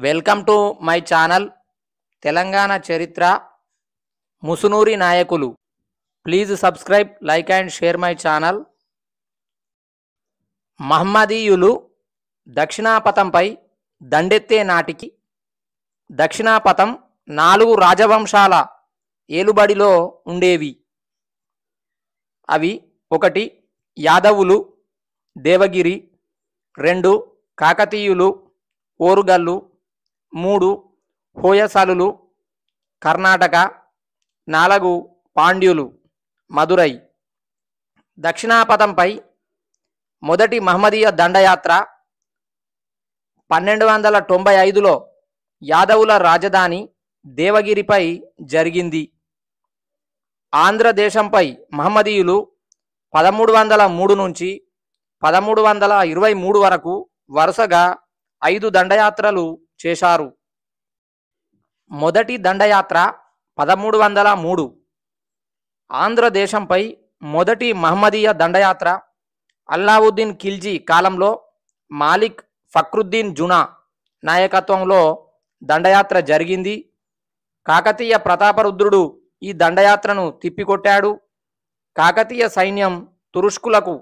Welcome to my channel Telangana చరిత్ర ముసునూరి నాయకులు. Please subscribe, like and share my channel. మహమ్మదీయులు దక్షిణాపథంపై దండెత్తే నాటికి దక్షిణాపథం 4 రాజవంశాల ఏలుబడిలో ఉండేవి. అవి 1 యాదవులు దేవగిరి, 2 కాకతీయులు ఓరుగల్లు, 3 హోయసలులు కర్ణాటక, 4 పాండ్యులు మదురై. దక్షిణాపథంపై మొదటి మహమ్మదీయ దండయాత్ర 1295లో యాదవుల రాజధాని దేవగిరిపై జరిగింది. ఆంధ్రదేశంపై మహమ్మదీయులు 1303 నుంచి 1323 వరకు వరుసగా 5 దండయాత్రలు చేశారు. మొదటి దండయాత్ర 1303. ఆంధ్రదేశంపై మొదటి మహమ్మదీయ దండయాత్ర అల్లావుద్దీన్ ఖిల్జీ కాలంలో మాలిక్ ఫక్రుద్దీన్ జునా నాయకత్వంలో దండయాత్ర జరిగింది. కాకతీయ ప్రతాపరుద్రుడు ఈ దండయాత్రను తిప్పికొట్టాడు. కాకతీయ సైన్యం తురుష్కులకు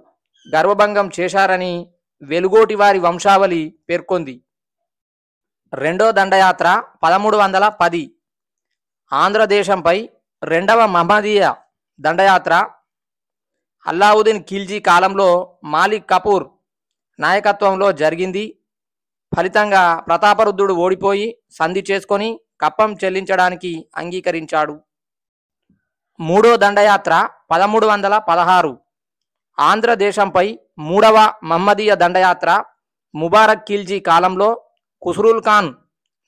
గర్వభంగం చేశారని వెలుగోటి వారి వంశావళి పేర్కొంది. రెండో దండయాత్ర 1310. ఆంధ్రదేశంపై రెండవ మహమ్మదీయ దండయాత్ర అల్లావుద్దీన్ ఖిల్జీ కాలంలో మాలిక్ కపూర్ నాయకత్వంలో జరిగింది. ఫలితంగా ప్రతాపరుద్రుడు ఓడిపోయి సంధి చేసుకొని కప్పం చెల్లించడానికి అంగీకరించాడు. మూడో దండయాత్ర 1316. ఆంధ్రదేశంపై మూడవ మహమ్మదీయ దండయాత్ర ముబారక్ ఖిల్జీ కాలంలో ఖుస్రుల్ ఖాన్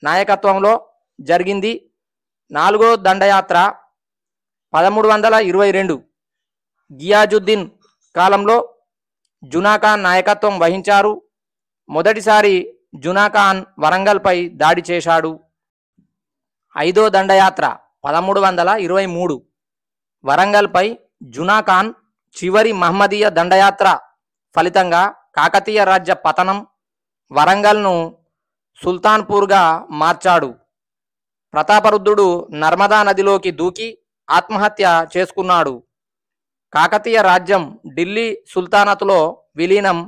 నాయకత్వంలో జరిగింది. నాలుగో దండయాత్ర 1322. గియాజుద్దీన్ కాలంలో జునాఖాన్ నాయకత్వం వహించారు. మొదటిసారి జునాఖాన్ వరంగల్పై దాడి చేశాడు. ఐదో దండయాత్ర 1323. వరంగల్పై జునాఖాన్ చివరి మహమ్మదీయ దండయాత్ర ఫలితంగా కాకతీయ రాజ్య పతనం, వరంగల్ను సుల్తాన్పూర్గా మార్చాడు. ప్రతాపరుద్రుడు నర్మదా నదిలోకి దూకి ఆత్మహత్య చేసుకున్నాడు. కాకతీయ రాజ్యం ఢిల్లీ సుల్తానతులో విలీనం.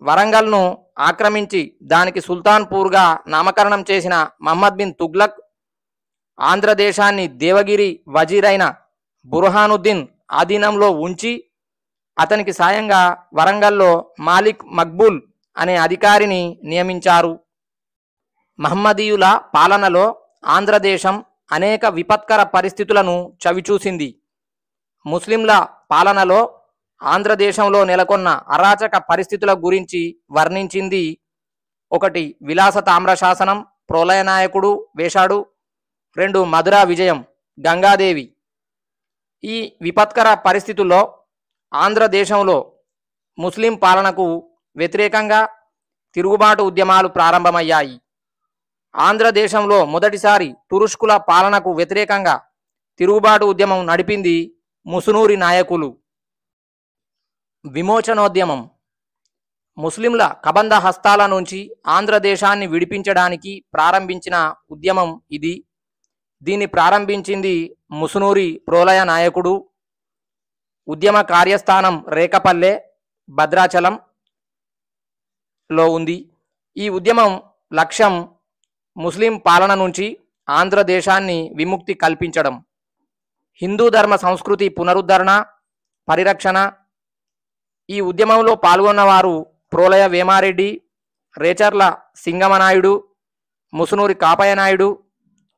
వరంగల్ను ఆక్రమించి దానికి సుల్తాన్పూర్గా నామకరణం చేసిన మహమ్మద్ బిన్ తుగ్లక్ ఆంధ్రదేశాన్ని దేవగిరి వజీరైన బుర్హానుద్దీన్ ఆధీనంలో ఉంచి అతనికి సాయంగా వరంగల్లో మాలిక్ మక్బూల్ అనే అధికారిని నియమించారు. మహమ్మదీయుల పాలనలో ఆంధ్రదేశం అనేక విపత్కర పరిస్థితులను చవిచూసింది. ముస్లింల పాలనలో ఆంధ్రదేశంలో నెలకొన్న అరాచక పరిస్థితుల గురించి వర్ణించింది. 1 విలాస తామ్రశాసనం ప్రోలయనాయకుడు వేశాడు. 2 మధురా విజయం గంగాదేవి. ఈ విపత్కర పరిస్థితుల్లో ఆంధ్రదేశంలో ముస్లిం పాలనకు వ్యతిరేకంగా తిరుగుబాటు ఉద్యమాలు ప్రారంభమయ్యాయి. ఆంధ్రదేశంలో మొదటిసారి తురుష్కుల పాలనకు వ్యతిరేకంగా తిరుగుబాటు ఉద్యమం నడిపింది ముసునూరి నాయకులు. విమోచనోద్యమం. ముస్లింల కబంధ హస్తాల నుంచి ఆంధ్రదేశాన్ని విడిపించడానికి ప్రారంభించిన ఉద్యమం ఇది. దీన్ని ప్రారంభించింది ముసునూరి ప్రోలయ నాయకుడు. ఉద్యమ కార్యస్థానం రేకపల్లె, భద్రాచలంలో ఉంది. ఈ ఉద్యమం లక్ష్యం ముస్లిం పాలన నుంచి ఆంధ్రదేశాన్ని విముక్తి కల్పించడం. హిందూ ధర్మ సంస్కృతి పునరుద్ధరణ, పరిరక్షణ. ఈ ఉద్యమంలో పాల్గొన్నవారు ప్రోలయ వేమారెడ్డి, రేచర్ల సింగమనాయుడు, ముసునూరి కాపయ్యనాయుడు,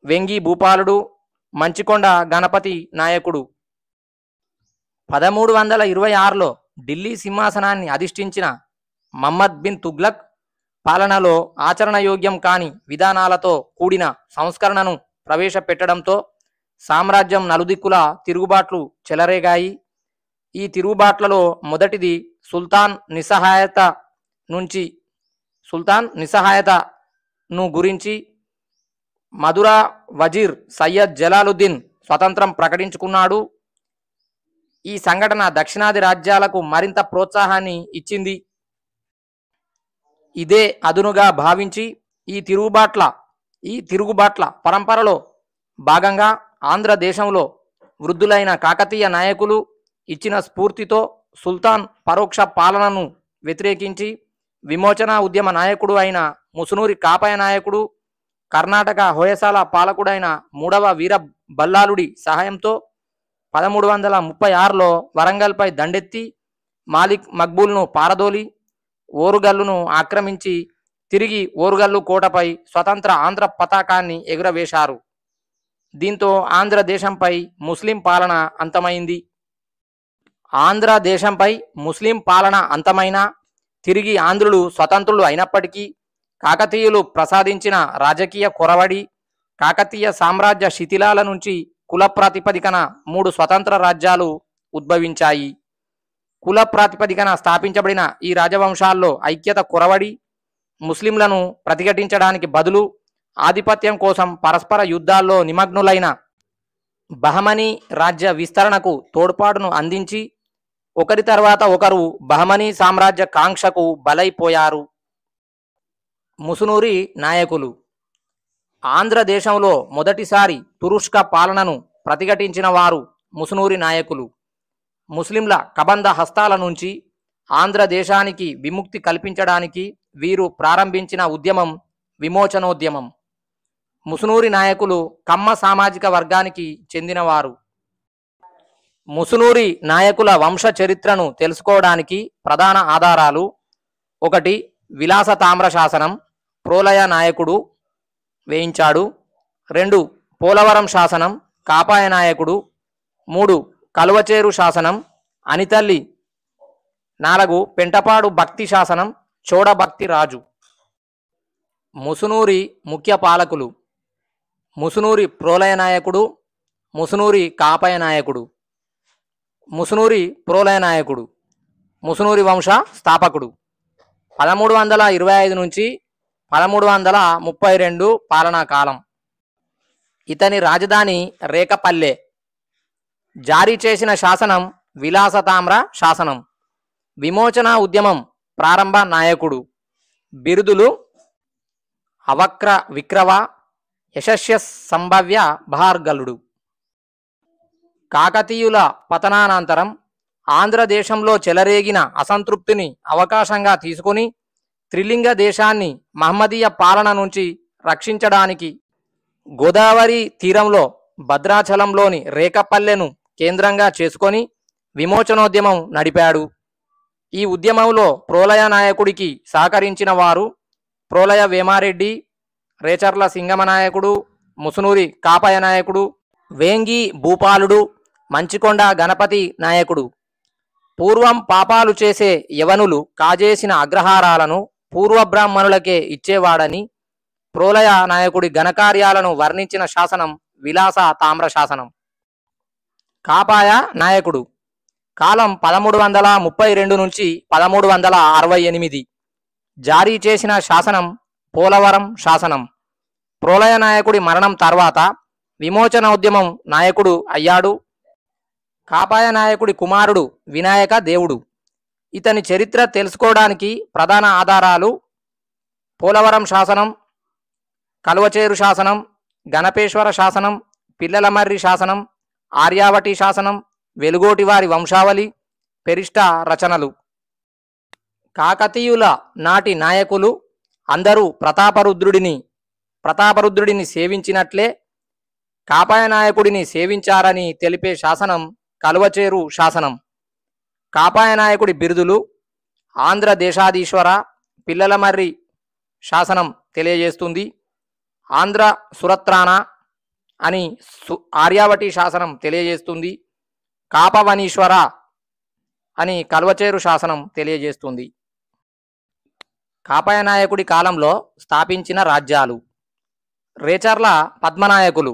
వెంగి భూపాలుడు, మంచికొండ గణపతి నాయకుడు. 1326లో ఢిల్లీ సింహాసనాన్ని అధిష్ఠించిన మహమ్మద్ బిన్ తుగ్లక్ పాలనలో ఆచరణయోగ్యం కాని విధానాలతో కూడిన సంస్కరణను ప్రవేశపెట్టడంతో సామ్రాజ్యం నలుదిక్కుల తిరుగుబాట్లు చెలరేగాయి. ఈ తిరుగుబాట్లలో మొదటిది సుల్తాన్ నిస్సహాయతను గురించి. మధురా వజీర్ సయ్యద్ జలాలుద్దీన్ స్వతంత్రం ప్రకటించుకున్నాడు. ఈ సంఘటన దక్షిణాది రాజ్యాలకు మరింత ప్రోత్సాహాన్ని ఇచ్చింది. ఇదే అదునుగా భావించి ఈ తిరుగుబాట్ల ఈ తిరుగుబాట్ల పరంపరలో భాగంగా ఆంధ్రదేశంలో వృద్ధులైన కాకతీయ నాయకులు ఇచ్చిన స్ఫూర్తితో సుల్తాన్ పరోక్ష పాలనను వ్యతిరేకించి విమోచన ఉద్యమ నాయకుడు అయిన ముసునూరి కాపయ నాయకుడు, కర్ణాటక హోయసాల పాలకుడైన మూడవ వీర బల్లాలుడి సహాయంతో 1336లో వరంగల్పై దండెత్తి మాలిక్ మక్బూల్ను పారదోలి ఓరుగల్లును ఆక్రమించి తిరిగి ఓరుగల్లు కోటపై స్వతంత్ర ఆంధ్ర పతాకాన్ని ఎగురవేశారు. దీంతో ఆంధ్రదేశంపై ముస్లిం పాలన అంతమైంది. ఆంధ్రదేశంపై ముస్లిం పాలన అంతమైన తిరిగి ఆంధ్రులు స్వతంత్రులు అయినప్పటికీ కాకతీయులు ప్రసాదించిన రాజకీయ కొరవడి, కాకతీయ సామ్రాజ్య శిథిలాల నుంచి కుల ప్రాతిపదికన 3 స్వతంత్ర రాజ్యాలు ఉద్భవించాయి. కుల ప్రాతిపదికన స్థాపించబడిన ఈ రాజవంశాల్లో ఐక్యత కొరవడి ముస్లింలను ప్రతిఘటించడానికి బదులు ఆధిపత్యం కోసం పరస్పర యుద్ధాల్లో నిమగ్నులైన బహమనీ రాజ్య విస్తరణకు తోడ్పాటును అందించి ఒకరి తర్వాత ఒకరు బహమనీ సామ్రాజ్య కాంక్షకు బలైపోయారు. ముసునూరి నాయకులు ఆంధ్రదేశంలో మొదటిసారి తురుష్క పాలనను ప్రతిఘటించిన వారు ముసునూరి నాయకులు. ముస్లింల కబంధ హస్తాల నుంచి ఆంధ్రదేశానికి విముక్తి కల్పించడానికి వీరు ప్రారంభించిన ఉద్యమం విమోచనోద్యమం. ముసునూరి నాయకులు కమ్మ సామాజిక వర్గానికి చెందినవారు. ముసునూరి నాయకుల వంశ చరిత్రను తెలుసుకోవడానికి ప్రధాన ఆధారాలు: 1. విలాస తామ్ర శాసనం, ప్రోలయ నాయకుడు వేయించాడు. 2. పోలవరం శాసనం, కాపాయ నాయకుడు. 3. కలువచేరు శాసనం, అనితల్లి. 4. పెంటపాడు భక్తి శాసనం, చోడభక్తి రాజు. ముసునూరి ముఖ్య పాలకులు: ముసునూరి ప్రోలయ నాయకుడు, ముసునూరి కాపాయ నాయకుడు. ముసునూరి ప్రోలయ నాయకుడు ముసునూరి వంశ స్థాపకుడు. 1325 నుంచి 1332 పాలనా కాలం. ఇతని రాజధాని రేకపల్లె. జారీ చేసిన శాసనం విలాస తామ్ర శాసనం. విమోచన ఉద్యమం ప్రారంభ నాయకుడు. బిరుదులు: అవక్ర విక్రవ, యశస్య సంభవ్య భార్గలుడు. కాకతీయుల పతనానంతరం ఆంధ్రదేశంలో చెలరేగిన అసంతృప్తిని అవకాశంగా తీసుకుని త్రిలింగ దేశాన్ని మహమ్మదీయ పాలన నుంచి రక్షించడానికి గోదావరి తీరంలో భద్రాచలంలోని రేకపల్లెను కేంద్రంగా చేసుకొని విమోచనోద్యమం నడిపాడు. ఈ ఉద్యమంలో ప్రోలయ నాయకుడికి సహకరించిన వారు ప్రోలయ వేమారెడ్డి, రేచర్ల సింగమ నాయకుడు, ముసునూరి కాపయ నాయకుడు, వేంగి భూపాలుడు, మంచికొండ గణపతి నాయకుడు. పూర్వం పాపాలు చేసే యవనులు కాజేసిన అగ్రహారాలను పూర్వబ్రాహ్మణులకే ఇచ్చేవాడని ప్రోలయ నాయకుడి ఘనకార్యాలను వర్ణించిన శాసనం విలాస తామ్ర శాసనం. కాపాయ నాయకుడు కాలం 1332 నుంచి 1368. జారీ చేసిన శాసనం పోలవరం శాసనం. ప్రోలయ నాయకుడి మరణం తర్వాత విమోచన ఉద్యమం నాయకుడు అయ్యాడు కాపాయ నాయకుడి కుమారుడు వినాయక దేవుడు. ఇతని చరిత్ర తెలుసుకోవడానికి ప్రధాన ఆధారాలు: పోలవరం శాసనం, కలువచేరు శాసనం, గణపేశ్వర శాసనం, పిల్లలమర్రి శాసనం, ఆర్యావటి శాసనం, వెలుగోటి వారి వంశావళి, పెరిష్ట రచనలు. కాకతీయుల నాటి నాయకులు అందరూ ప్రతాపరుద్రుడిని సేవించినట్లే కాపాయ నాయకుడిని సేవించారని తెలిపే శాసనం కలువచేరు శాసనం. కాపాయ నాయకుడి బిరుదులు: ఆంధ్రదేశాధీశ్వర, పిల్లలమర్రి శాసనం తెలియజేస్తుంది. ఆంధ్ర సురత్రాన అని ఆర్యావటి శాసనం తెలియజేస్తుంది. కాపవనీశ్వర అని కలువచేరు శాసనం తెలియజేస్తుంది. కాపాయ నాయకుడి కాలంలో స్థాపించిన రాజ్యాలు: రేచర్ల పద్మనాయకులు,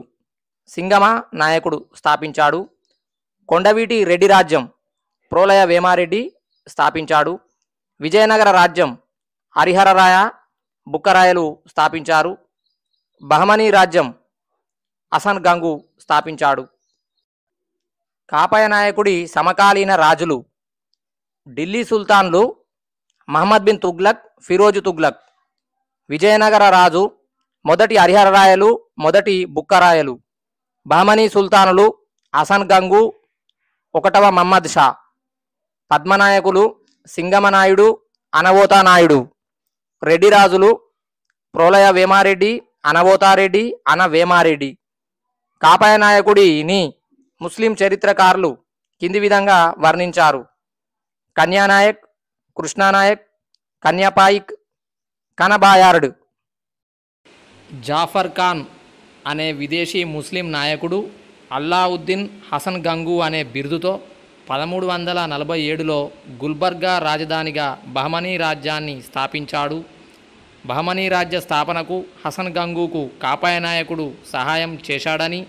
సింగమ నాయకుడు స్థాపించాడు. కొండవీటి రెడ్డి రాజ్యం ప్రోలయ వేమారెడ్డి స్థాపించాడు. విజయనగర రాజ్యం హరిహరరాయ, బుక్కరాయలు స్థాపించారు. బహమనీ రాజ్యం అసన్ గంగు స్థాపించాడు. కాపాయ నాయకుడి సమకాలీన రాజులు: ఢిల్లీ సుల్తాన్లు మహమ్మద్ బిన్ తుగ్లక్, ఫిరోజు తుగ్లక్. విజయనగర రాజు, మొదటి హరిహరరాయలు, మొదటి బుక్కరాయలు, బహమనీ సుల్తానులు, హసన్ గంగు, ఒకటవ మహమ్మద్ షా, పద్మనాయకులు, సింగమనాయుడు, అనవోతానాయుడు, రెడ్డి రాజులు, ప్రోలయ వేమారెడ్డి, అనవోతారెడ్డి, అన వేమారెడ్డి. కాపాయ నాయకుడిని ముస్లిం చరిత్రకారులు కింది విధంగా వర్ణించారు: కన్యానాయక్, కృష్ణానాయక్, కన్యాపాయిక్, కనబాయార్డ్. జాఫర్ ఖాన్ అనే విదేశీ ముస్లిం నాయకుడు అల్లావుద్దీన్ హసన్ గంగు అనే బిరుదుతో 1347లో గుల్బర్గా రాజధానిగా బహమనీ రాజ్యాన్ని స్థాపించాడు. బహమనీ రాజ్య స్థాపనకు హసన్ గంగుకు కాపాయ నాయకుడు సహాయం చేశాడని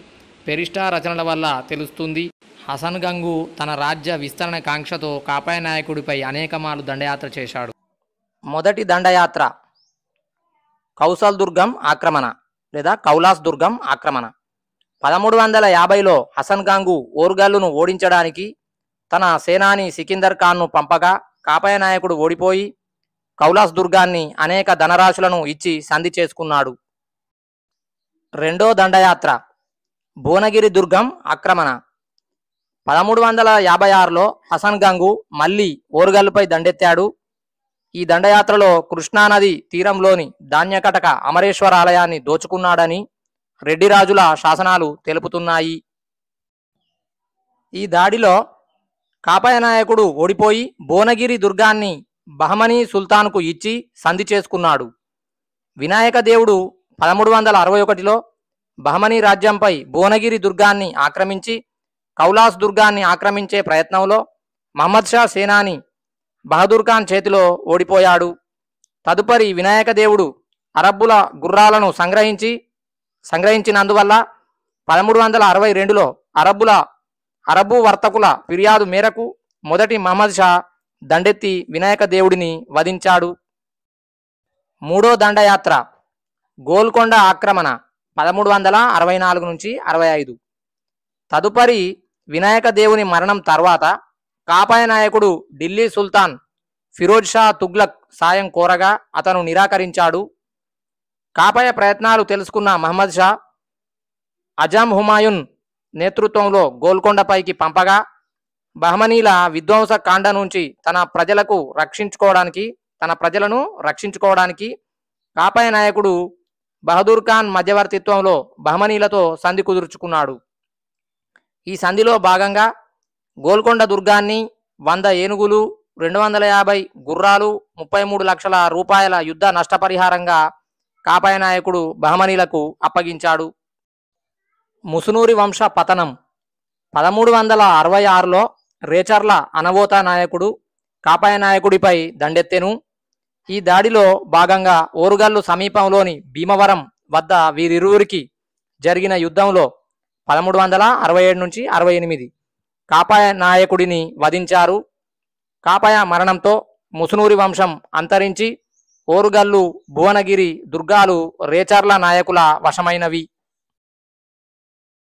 పెరిస్టా రచనల వల్ల తెలుస్తుంది. హసన్ గంగు తన రాజ్య విస్తరణ కాంక్షతో కాపాయ నాయకుడిపై అనేకమార్లు దండయాత్ర చేశాడు. మొదటి దండయాత్ర కౌసల్ దుర్గం ఆక్రమణ లేదా కౌలాస్ దుర్గం ఆక్రమణ. 1350లో హసన్ గంగు ఓర్గల్లును ఓడించడానికి తన సేనాని సికిందర్ ఖాన్ను పంపగా కాపాయ నాయకుడు ఓడిపోయి కౌలాస్ దుర్గాన్ని అనేక ధనరాశులను ఇచ్చి సంధి చేసుకున్నాడు. రెండో దండయాత్ర భువనగిరి దుర్గం ఆక్రమణ. 1356లో హసన్ గంగు మళ్ళీ ఓర్గల్లుపై దండెత్తాడు. ఈ దండయాత్రలో కృష్ణానది తీరంలోని ధాన్యకటక అమరేశ్వర ఆలయాన్ని దోచుకున్నాడని రెడ్డి రాజుల శాసనాలు తెలుపుతున్నాయి. ఈ దాడిలో కాపాయ నాయకుడు ఓడిపోయి భువనగిరి దుర్గాన్ని బహమనీ సుల్తాన్కు ఇచ్చి సంధి చేసుకున్నాడు. వినాయక దేవుడు 1361లో బహమనీ రాజ్యంపై భువనగిరి దుర్గాన్ని ఆక్రమించి కౌలాస్ దుర్గాన్ని ఆక్రమించే ప్రయత్నంలో మహమ్మద్ షా సేనాని బహదూర్ ఖాన్ చేతిలో ఓడిపోయాడు. తదుపరి వినాయక దేవుడు అరబ్బుల గుర్రాలను సంగ్రహించినందువల్ల 1362లో అరబ్బు వర్తకుల ఫిర్యాదు మేరకు మొదటి మహమ్మద్ షా దండెత్తి వినాయక దేవుడిని వధించాడు. మూడో దండయాత్ర గోల్కొండ ఆక్రమణ 1364 నుంచి 65. తదుపరి వినాయక దేవుని మరణం తర్వాత కాపాయ నాయకుడు ఢిల్లీ సుల్తాన్ ఫిరోజ్ షా తుగ్లక్ సాయం కోరగా అతను నిరాకరించాడు. కాపాయ ప్రయత్నాలు తెలుసుకున్న మహమ్మద్ షా అజాం హుమాయున్ నేతృత్వంలో గోల్కొండపైకి పంపగా బహమనీల విధ్వంస కాండ నుంచి తన ప్రజలను రక్షించుకోవడానికి కాపాయ నాయకుడు బహదూర్ ఖాన్ మధ్యవర్తిత్వంలో బహమనీలతో సంధి కుదుర్చుకున్నాడు. ఈ సంధిలో భాగంగా గోల్కొండ దుర్గాన్ని 100 ఏనుగులు, 250 గుర్రాలు, 33 లక్షల రూపాయల యుద్ధ నష్టపరిహారంగా కాపాయ నాయకుడు బహమనీలకు అప్పగించాడు. ముసునూరి వంశ పతనం 1366లో రేచర్ల అనవోతా నాయకుడు కాపాయ నాయకుడిపై దండెత్తెను. ఈ దాడిలో భాగంగా ఓరుగల్లు సమీపంలోని భీమవరం వద్ద వీరిరువురికి జరిగిన యుద్ధంలో 1367 నుంచి 68 కాపాయ నాయకుడిని వధించారు. కాపాయ మరణంతో ముసునూరి వంశం అంతరించి ఓరుగల్లు, భువనగిరి దుర్గాలు రేచర్ల నాయకుల వశమైనవి.